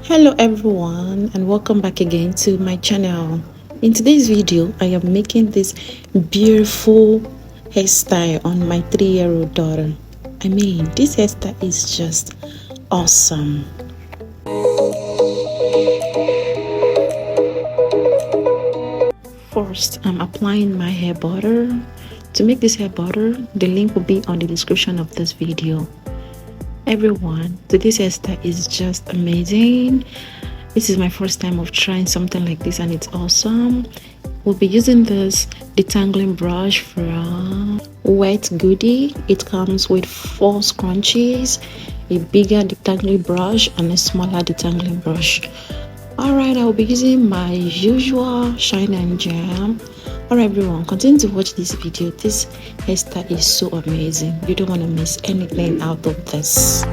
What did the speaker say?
Hello everyone, and welcome back again to my channel. In today's video I am making this beautiful hairstyle on my 3-year-old daughter. This hairstyle is just awesome. First, I'm applying my hair butter. To make this hair butter, the link will be on the description of this video. Everyone, today's hairstyle is just amazing. This is my first time of trying something like this and it's awesome. We'll be using this detangling brush from Wet Goody. It comes with 4 scrunchies, a bigger detangling brush and a smaller detangling brush. Alright, I'll be using my usual shine and jam. Alright everyone, continue to watch this video. This hairstyle is so amazing. You don't want to miss anything out of this.